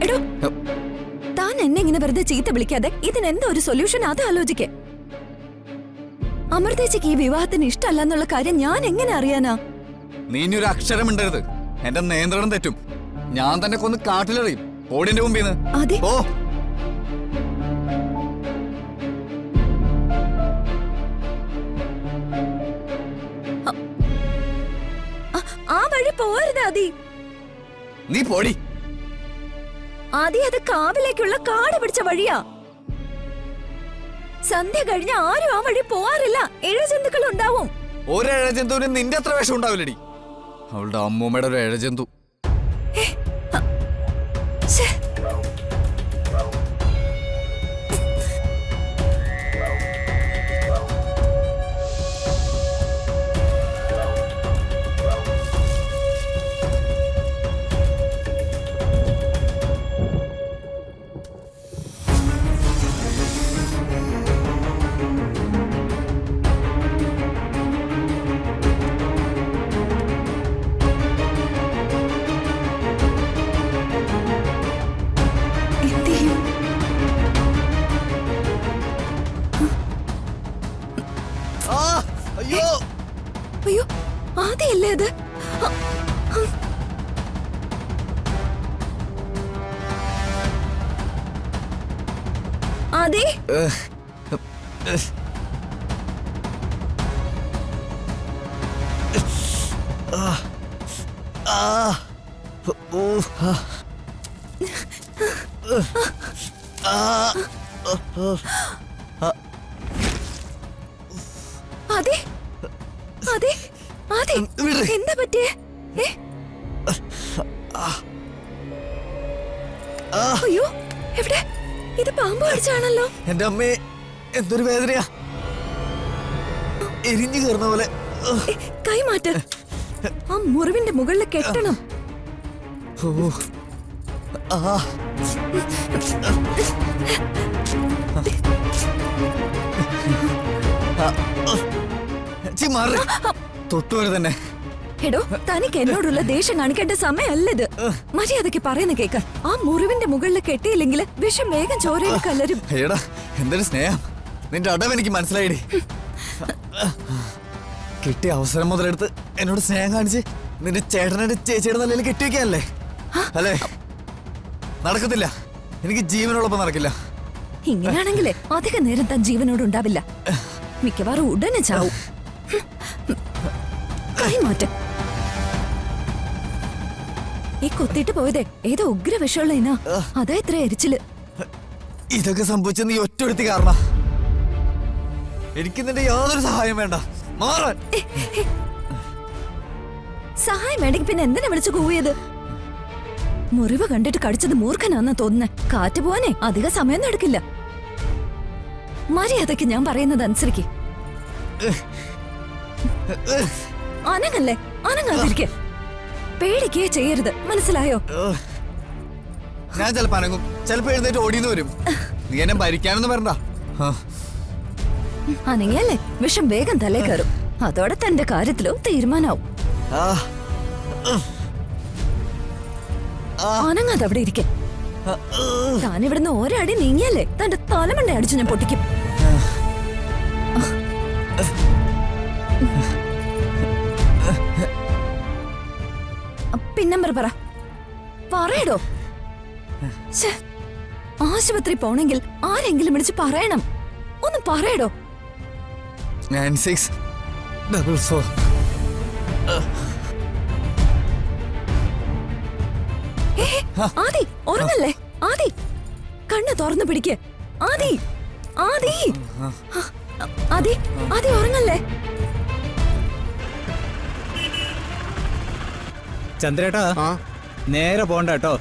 എടോ, താൻ എന്നെ ഇങ്ങനെ വെറുതെ ചീത്ത വിളിക്കാതെ ഇതിനെന്താ ഒരു സൊല്യൂഷൻ അത് ആലോചിക്കേ. അമൃതേച്ചിക്ക് ഈ വിവാഹത്തിന് ഇഷ്ടമല്ല എന്നുള്ള കാര്യം ഞാൻ എങ്ങനെ അറിയാനാ? നീ ഇനി ഒരു അക്ഷരം മിണ്ടരുത്. എന്റെ നിയന്ത്രണം തെറ്റും. ഞാൻ തന്നെ കൊന്ന് കാട്ടിലെറിയും. ഓടിന്റെ മുമ്പിൽ അതെ. ഓ ആ വഴി പോരുത് ആദി. നീ പോടി. ആദി, അത് കാവിലേക്കുള്ള കാട് പിടിച്ച വഴിയാ. സന്ധ്യ കഴിഞ്ഞ ആരും ആ വഴി പോവാറില്ല. ഇഴജന്തുക്കൾ ഉണ്ടാവും. ഒരു ഇഴജന്തുവിന് നിന്റെ അത്ര വിഷം ഉണ്ടാവില്ലടി. അവളുടെ അമ്മൂമ്മയുടെ ഒരു ഇഴജന്തു. അയ്യോ അയ്യോ, ആദിയല്ലേ അത്? ആദി, ആദി, ആദി, ആദി, എന്താ പറ്റിയേ? അയ്യോ, എവിടെ? ഇത് പാമ്പ് കടിച്ചാണല്ലോ. എന്റെ അമ്മേ, എന്തൊരു വേദനയാ. എരിഞ്ഞു കയറുന്ന പോലെ. കൈ മാറ്റ്. ആ മുറിവിന്റെ മുകളിൽ കെട്ടണം. തൊട്ടുപോലെ തന്നെ. എടോ, തനിക്ക് എന്നോടുള്ള ദേഷ്യം കാണിക്കേണ്ട സമയമല്ലത്. മര്യാദക്ക് പറയുന്ന കേക്ക്. ആ മുറിവിന്റെ മുകളിൽ കെട്ടിയില്ലെങ്കിൽ വിഷം വേഗം ചോരയിൽ കലരും. എടാ, എന്തൊരു സ്നേഹം. നിന്റെ അടവ് എനിക്ക് മനസ്സിലായിടി. കിട്ടിയ അവസരം മുതലെടുത്ത് എന്നോട് സ്നേഹം കാണിച്ച് നിന്റെ ചേട്ടനെ ചേച്ചിയുടെ നല്ലതിൽ കെട്ടിവെക്കാനല്ലേ? അല്ലേ? നടക്കത്തില്ല. എനിക്ക് ജീവനോടൊപ്പം നടക്കില്ല. ഇങ്ങനെയാണെങ്കിലേ അധിക നേരം താൻ ജീവനോടുണ്ടാവില്ല. മിക്കവാറും ഉടനെ ചാവും. കൈമാറ്റം. ഈ കൊത്തിട്ട് പോയതേ ഏതോ ഉഗ്ര വിഷമുള്ള ഇനാ. അതാ ഇത്ര എരിച്ചില്. ഇതൊക്കെ സംഭവിച്ചത് നീ ഒറ്റയെടുത്തി കാരണം. എനിക്ക് നിന്റെ യാതൊരു സഹായം വേണ്ട. മാറാൻ. സഹായം വേണ്ടെങ്കിൽ പിന്നെ എന്തിനാ വിളിച്ചു കൂവിയത്? മുറിവ് കണ്ടിട്ട് കടിച്ചത് മൂർഖനാന്നാ തോന്നുന്നേ. കാറ്റ് പോവാനേ അധിക സമയം എടുക്കില്ല. മര്യാദക്ക് ഞാൻ പറയുന്നത് അനുസരിക്ക്. അനങ്ങല്ലേ, അനങ്ങാതിരിക്കെ. പേടിക്കേ ചെയ്യരുത്, മനസ്സിലായോ? ഞാൻ ചിലപ്പോ അനങ്ങും, ചിലപ്പോ എഴുന്നേറ്റ് ഓടിയെന്ന് വരും. നീ എന്നെ ഭരിക്കാനൊന്നും വരണ്ട. അനങ്ങിയല്ലേ വിഷം വേഗം തലേ കയറും. അതോടെ തന്റെ കാര്യത്തിലും തീരുമാനാവും. അനങ്ങാതെ അവിടെ ഇരിക്കെ. താനിവിടുന്ന് ഒരടി നീങ്ങിയല്ലേ തന്റെ തലമണ്ട അടിച്ചു ഞാൻ പൊട്ടിക്കും. പിൻ നമ്പർ പറയടോ. ആശുപത്രി പോണെങ്കിൽ ആരെങ്കിലും വിളിച്ച് പറയണം. ഒന്ന് പറയടോ. 9644. ആദി, ഉറങ്ങല്ലേ? ആദി, കണ്ണ് തുറന്നു പിടിക്ക്. ആദി, ആദി, ആദി, ആദി, ഉറങ്ങല്ലേ? ചന്ദ്രേട്ടാ, നേരെ പോണ്ട കേട്ടോ.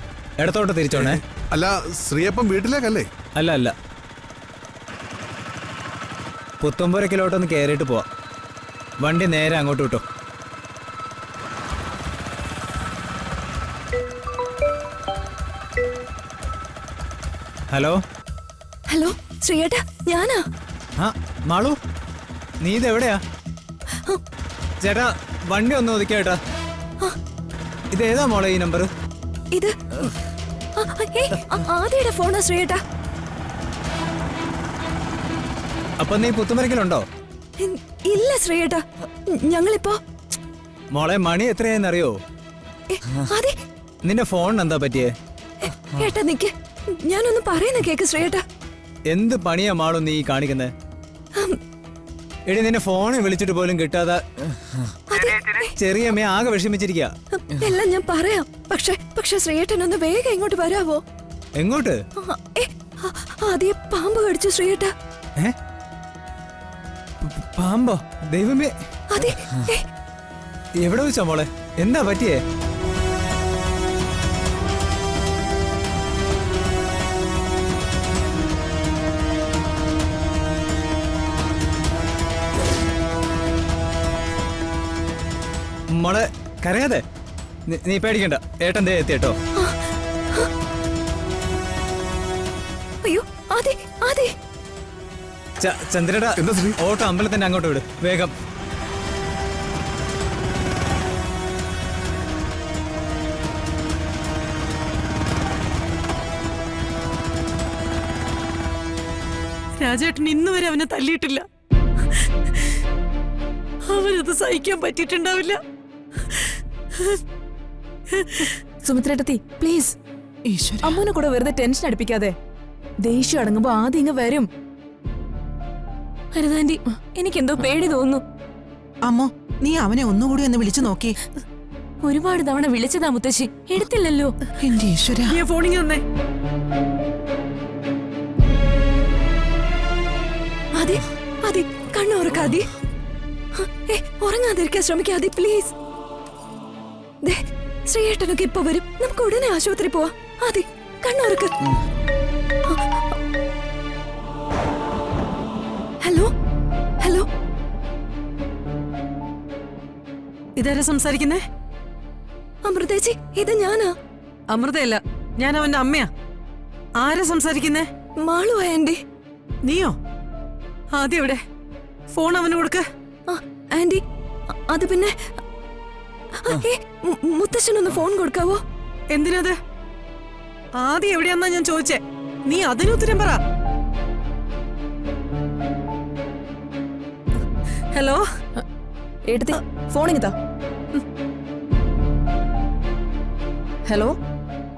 ഇടത്തോട്ട് തിരിച്ചോണേ. അല്ല, ശ്രീയപ്പം വീട്ടിലേക്കല്ലേ? അല്ല അല്ല, പുത്തമ്പുരക്കിലോട്ടൊന്ന് കയറിയിട്ട് പോവാം. വണ്ടി നേരെ അങ്ങോട്ട് വിട്ടോ. ഹലോ ഹലോ, ശ്രീയേട്ടാ, ഞാനാ. ആ മാളു, നീ ഇതെവിടെയാ? ചേട്ടാ, വണ്ടി ഒന്ന് ഒതുക്കിയേട്ടാ. ഇതേതാ മോളെ ഈ നമ്പർ? ഇത് ആദ്യയുടെ ഫോണാ ശ്രീയേട്ടാ. അപ്പൊ നീ പുത്തുമരക്കിലുണ്ടോ? ഇല്ല ശ്രീയേട്ടാ, ഞങ്ങളിപ്പോ മോളെ മണി എത്രയായെന്നറിയോ? അതെ നിന്റെ ഫോണിന് എന്താ പറ്റിയേ? ഏട്ടാ നിക്ക്, ഞാനൊന്ന് പറയുന്ന കേക്ക് ശ്രീയേട്ടാ. എന്ത് പണിയാ മാളു നീ കാണിക്കുന്നേ? എടി നിന്റെ ഫോണിൽ വിളിച്ചിട്ട് പോലും കിട്ടാതെ ചെറിയമ്മ ആകെ വിഷമിച്ചിരിക്കുക. എല്ലാം ഞാൻ പറയാം, പക്ഷെ ശ്രീയേട്ടനൊന്ന് വേഗം ഇങ്ങോട്ട് വരാവോ? എങ്ങോട്ട്? ആദ്യം പാമ്പ് കടിച്ചു ശ്രീയേട്ടാ. പാമ്പോ? ദൈവമേ, അതെ. എവിടെ വെച്ചാ മോളെ? എന്താ പറ്റിയേ? മോളെ കരയാതെ, നീ പേടിക്കണ്ട, ഏട്ടൻ ദേ എത്തി കേട്ടോ. അയ്യോ അതെ അതെ. ചന്ദ്രയുടെ എന്താ ശ്രീ? ഓട്ടോ അമ്പലത്തിന്റെ അങ്ങോട്ട് വിട് വേഗം. രാജേട്ടൻ ഇന്ന് വരെ അവനെ തല്ലിയിട്ടില്ല. അവനത് സഹിക്കാൻ പറ്റിയിട്ടുണ്ടാവില്ല. സുമിത്രേട്ടത്തി പ്ലീസ്, അമ്മൂനെ കൂടെ വെറുതെ ടെൻഷൻ അടുപ്പിക്കാതെ. ദേഷ്യം അടങ്ങുമ്പോ ആദ്യം ഇങ്ങ് വരും. അരുതാൻറ്റി, എനിക്കെന്തോ പേടി തോന്നുന്നു. അമ്മോ, നീ അവനെ ഒന്നുകൂടി ഒന്ന് വിളിച്ചു നോക്കി. ഒരുപാട് തവണ വിളിച്ചതാ മുത്തശ്ശി, എടുത്തില്ലല്ലോ. എന്റെ ഈശ്വര, ഫോണിങ് വന്നേ. അതെ അതെ, കണ്ണുറക്കാതെ ഉറങ്ങാതിരിക്കാൻ ശ്രമിക്കാതെ പ്ലീസ്. ശ്രീയേട്ടനൊക്കെ ഇപ്പൊ വരും, നമുക്ക് ഉടനെ ആശുപത്രി പോവാ. അതെ, കണ്ണുറക്ക്. ഹലോ ഹലോ, ഇതാരാ സംസാരിക്കുന്നേ? അമൃതേച്ചി, ഇത് ഞാനാ. അമൃതയല്ല, ഞാൻ അവന്റെ അമ്മയാ. ആരാ സംസാരിക്കുന്നേ? മാളു ആൻറ്റി. നീയോ? ആദ്യം എവിടെ? ഫോൺ അവന് കൊടുക്ക. ആൻറ്റി, അത് പിന്നെ മുത്തശ്ശനൊന്ന് ഫോൺ കൊടുക്കാവോ? എന്തിനത്? ആദ്യം എവിടെയാന്നാ ഞാൻ ചോദിച്ചേ. നീ അതിന് ഉത്തരം പറ. ഹലോ ഏട്ടത്തി ഫോണിങ്ങിതാ. ഹലോ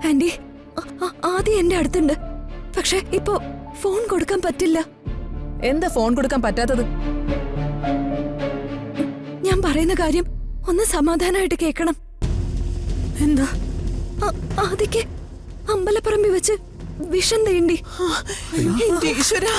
ആൻറ്റി, ആദ്യം എന്റെ അടുത്തുണ്ട്, പക്ഷെ ഇപ്പൊ ഫോൺ കൊടുക്കാൻ പറ്റില്ല. എന്താ ഫോൺ കൊടുക്കാൻ പറ്റാത്തത്? ഞാൻ പറയുന്ന കാര്യം ഒന്ന് സമാധാനമായിട്ട് കേൾക്കണം. എന്താ? ആദ്യക്ക് അമ്പലപ്പറമ്പി വെച്ച് വിഷം തേണ്ടി. എന്റെ ഈശ്വരാ.